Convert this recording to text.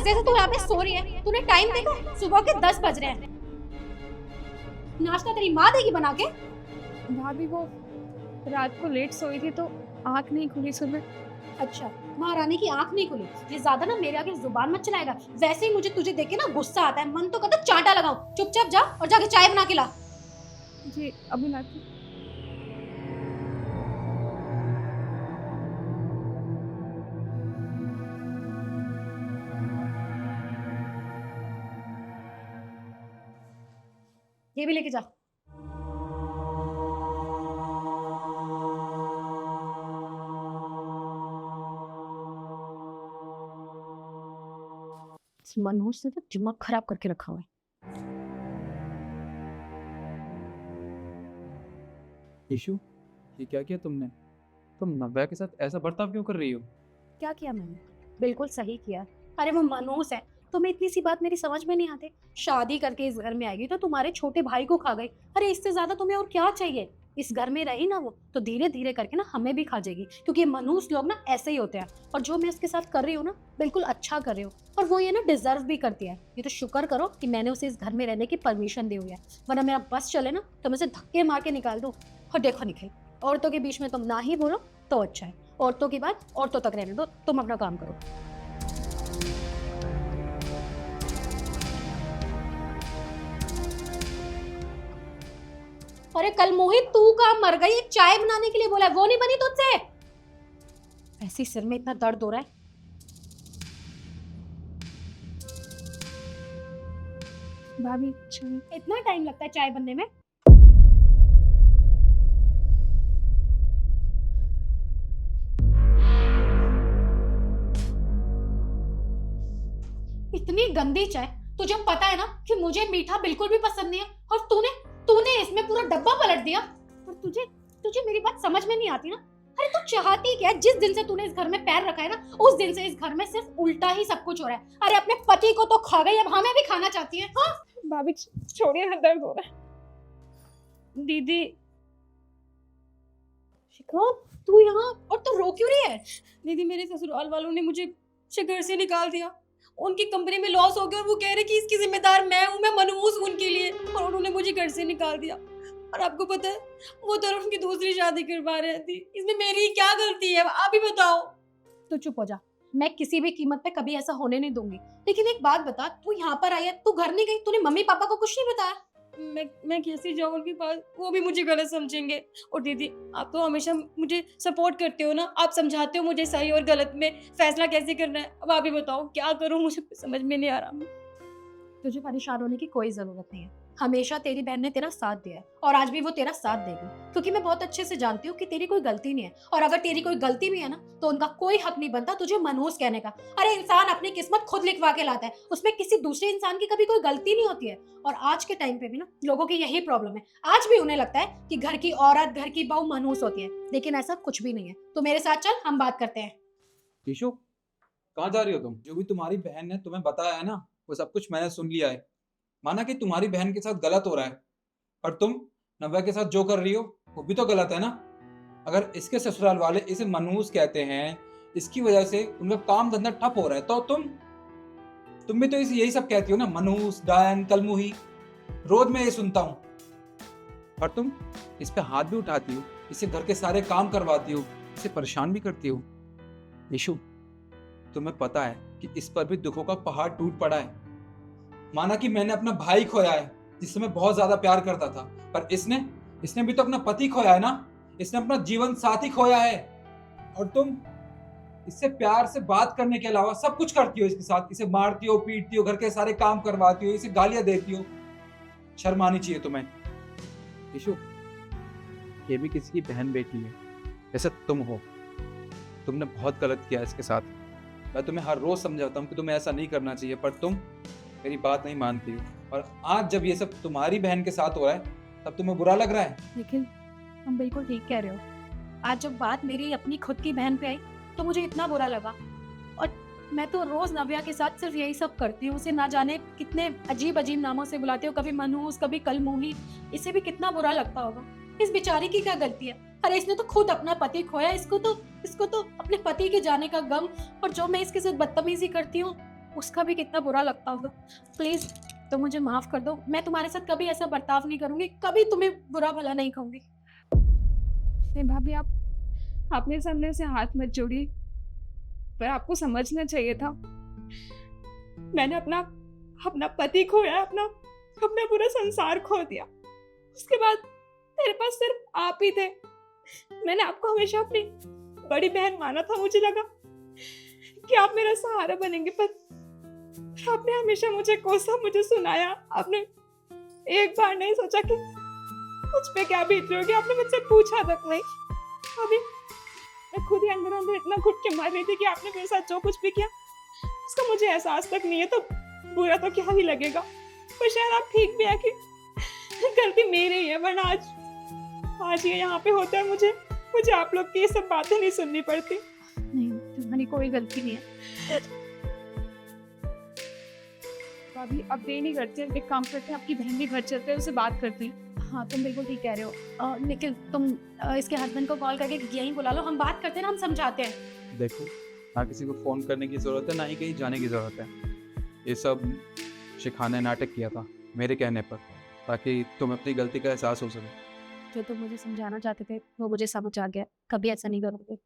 मजे से तू यहाँ पे सो रही है। तूने टाइम देखा? सुबह के 10 बज रहे हैं। नाश्ता तेरी माँ देगी बना के। भाभी वो रात को लेट सोई थी तो आँख नहीं खुली सुबह। अच्छा, महारानी की आंख नहीं खुली। ये ज्यादा ना मेरे आगे जुबान मत चलाएगा। वैसे ही मुझे तुझे देख के ना गुस्सा आता है। मन तो करता है चांटा लगाऊं। चुपचाप जा और जाके चाय बना के ला। जी अभी लाती। ये भी लेके जा। इस मनोज ने तो दिमाग खराब करके रखा हुआ है। ईशु, ये क्या किया तुमने? तुम नव्या के साथ ऐसा बर्ताव क्यों कर रही हो? क्या किया मैंने? बिल्कुल सही किया। अरे वो मनोज है। तुम्हें इतनी सी बात मेरी समझ में नहीं आती। शादी करके इस घर में आएगी तो तुम्हारे छोटे भाई को खा गई। अरे इससे ज्यादा तुम्हें और क्या चाहिए? इस घर में रही ना वो तो धीरे धीरे करके ना हमें भी खा जाएगी। क्योंकि ये मनूस लोग ना ऐसे ही होते हैं। और जो मैं इसके साथ कर रही हूँ ना बिल्कुल अच्छा कर रही हूँ। और वो ये ना डिजर्व भी करती है। ये तो शुक्र करो कि मैंने उसे इस घर में रहने की परमिशन दी हुई है। वरना मेरा बस चले ना तो मैं उसे धक्के मार के निकाल दूँ। और देखो निखिल, औरतों के बीच में तुम ना ही बोलो तो अच्छा है। औरतों की बात औरतों तक रहने दो। तुम अपना काम करो। अरे कल मोहित तू कहाँ मर गई? एक चाय बनाने के लिए बोला है, वो नहीं बनी तुझसे? ऐसे ही सिर में इतना दर्द हो रहा है। भाभी चाय। इतना टाइम लगता है चाय बनने में? इतनी गंदी चाय। तुझे पता है ना कि मुझे मीठा बिल्कुल भी पसंद नहीं है। और तूने तूने इसमें पूरा डब्बा पलट दिया। और तुझे तुझे मेरी बात समझ में नहीं आती ना? अरे तू चाहती क्या है? जिस दिन से तूने इस घर में पैर रखा है ना उस दिन से इस घर में सिर्फ उल्टा ही सब कुछ हो रहा है। अरे अपने पति को तो खा गई, अब हमें भी खाना चाहती है। हाँ? भाभी छोड़िए ना, दर्द हो रहा है। दीदी शिखा, तू यहाँ और तू रो क्यों रही है? दीदी मेरे ससुराल वालों ने मुझे घर से निकाल दिया। उनकी कंपनी में लॉस हो गया और वो कह रहे कि इसकी जिम्मेदार मैं हूँ, मैं मनहूस हूँ उनके लिए। और उन्होंने मुझे घर से निकाल दिया। और आपको पता है वो तो उनकी दूसरी शादी करवा रहे थी। इसमें मेरी क्या गलती है, आप ही बताओ। तू चुप हो जा। मैं किसी भी कीमत पे कभी ऐसा होने नहीं दूंगी। लेकिन एक बात बता, तू यहाँ पर आई है, तू घर नहीं गई? तूने मम्मी पापा को कुछ नहीं बताया? मैं कैसे जाऊँ उनके पास? वो भी मुझे गलत समझेंगे। और दीदी आप तो हमेशा मुझे सपोर्ट करते हो ना, आप समझाते हो मुझे सही और गलत में फैसला कैसे करना है। अब आप ही बताओ क्या करूँ, मुझे समझ में नहीं आ रहा। तुझे परेशान होने की कोई जरूरत नहीं है। हमेशा तेरी बहन ने तेरा साथ दिया है और आज भी वो तेरा साथ देगी। क्योंकि मैं बहुत अच्छे से जानती हूँ कि तेरी कोई गलती नहीं है। और अगर तेरी कोई गलती भी है ना तो उनका कोई हक नहीं बनता तुझे मनहूस कहने का। अरे इंसान अपनी किस्मत खुद लिखवा के लाता है, उसमें किसी दूसरे इंसान की कभी कोई गलती नहीं होती है। और आज के टाइम पे भी ना लोगों की यही प्रॉब्लम है। आज भी उन्हें लगता है कि घर की औरत, घर की बहू मनहूस होती है। लेकिन ऐसा कुछ भी नहीं है। तो मेरे साथ चल, हम बात करते हैं। ईशु, कहाँ जा रही हो तुम? जो भी तुम्हारी बहन ने तुम्हें बताया है ना वो सब कुछ मैंने सुन लिया है। माना कि तुम्हारी बहन के साथ गलत हो रहा है, पर तुम नव्या के साथ जो कर रही हो वो भी तो गलत है ना। अगर इसके ससुराल वाले इसे मनहूस कहते हैं, इसकी वजह से उनका काम धंधा ठप हो रहा है, तो तुम भी तो इसे यही सब कहती हो ना, मनहूस, डायन, कलमुही। रोज मैं ये सुनता हूँ। और तुम इस पे हाथ भी उठाती हो, इसे घर के सारे काम करवाती हो, इसे परेशान भी करती हो। ईशु, तुम्हें पता है कि इस पर भी दुखों का पहाड़ टूट पड़ा है। माना कि मैंने अपना भाई खोया है जिससे मैं बहुत ज्यादा प्यार करता था, पर इसने भी तो अपना पति खोया है ना। इसने अपना जीवन साथी खोया है। और तुम इससे प्यार से बात करने के अलावा सब कुछ करती हो इसके साथ। इसे मारती हो, पीटती हो, घर के सारे काम करवाती हो, इसे गालियां देती हो। शर्म आनी चाहिए तुम्हें। ईशु, ये भी किसी की बहन बेटी है, जैसे तुम हो। तुमने बहुत गलत किया इसके साथ। मैं तुम्हें हर रोज समझाता हूँ कि तुम्हें ऐसा नहीं करना चाहिए, पर तुम मेरी बात नहीं मानती हो। और आज जब ये सब तुम्हारी बहन के साथ हो रहा है तब तुम्हें बुरा लग रहा है। निखिल, हम बिल्कुल ठीक कह रहे हो। आज जब बात मेरी अपनी खुद की बहन पे आई तो मुझे इतना बुरा लगा। और मैं तो रोज नव्या के साथ सिर्फ यही सब करती हूँ। उसे ना जाने कितने अजीब अजीब नामों से बुलाती हूँ, कभी मनहूस, कभी कलमुही। इसे भी कितना बुरा लगता होगा। इस बेचारी की क्या गलती है? अरे इसने तो खुद अपना पति खोया। इसको तो अपने पति के जाने का गम। और जो मैं इसके साथ बदतमीजी करती हूँ उसका भी कितना बुरा लगता होगा। प्लीज तो मुझे माफ कर दो, मैं तुम्हारे साथ कभी ऐसा बर्ताव नहीं करूंगी, कभी तुम्हें बुरा भला नहीं कहूंगी। नहीं भाभी, आप अपने सामने से हाथ मत जोड़िए, पर आपको समझना चाहिए था। मैंने अपना अपना पति खोया, अपना अपना पूरा संसार खो दिया। उसके बाद मेरे पास सिर्फ आप ही थे। मैंने आपको हमेशा अपनी बड़ी बहन माना था। मुझे लगा कि आप मेरा सहारा बनेंगे, पर आपने हमेशा मुझे कोसा, मुझे सुनाया। आपने एक बार नहीं सोचा कि मुझ पे क्या बीत रही होगी। आपने मुझसे पूछा तक नहीं। अभी मैं खुद ही अंदर अंदर इतना घुट के मर रही थी कि आपने मेरे साथ जो कुछ भी किया उसका मुझे एहसास तक नहीं है, तो बुरा तो क्या ही लगेगा। पर शायद आप ठीक भी है कि गलती मेरी ही है, वरना आज ये यहाँ पे होता है, मुझे आप लोग की ये सब बातें नहीं सुननी पड़ती। नहीं, तुम्हारी कोई गलती नहीं है। भाभी अब देर नहीं करते, एक काम करते हैं, आपकी बहन के घर चलते हैं, उससे बात करते हैं। हाँ तुम बिल्कुल ठीक कह रहे हो। निखिल तुम इसके हस्बैंड को कॉल करके यहीं बुला लो, हम बात करते हैं ना, हम समझाते हैं। देखो, ना किसी को फ़ोन करने की ज़रूरत है, ना ही कहीं जाने की ज़रूरत है। ये सब शिखा ने नाटक किया था मेरे कहने पर, ताकि तुम्हें अपनी गलती का एहसास हो सके। जो तुम मुझे समझाना चाहते थे वो मुझे समझ आ गया, कभी ऐसा नहीं करोगे।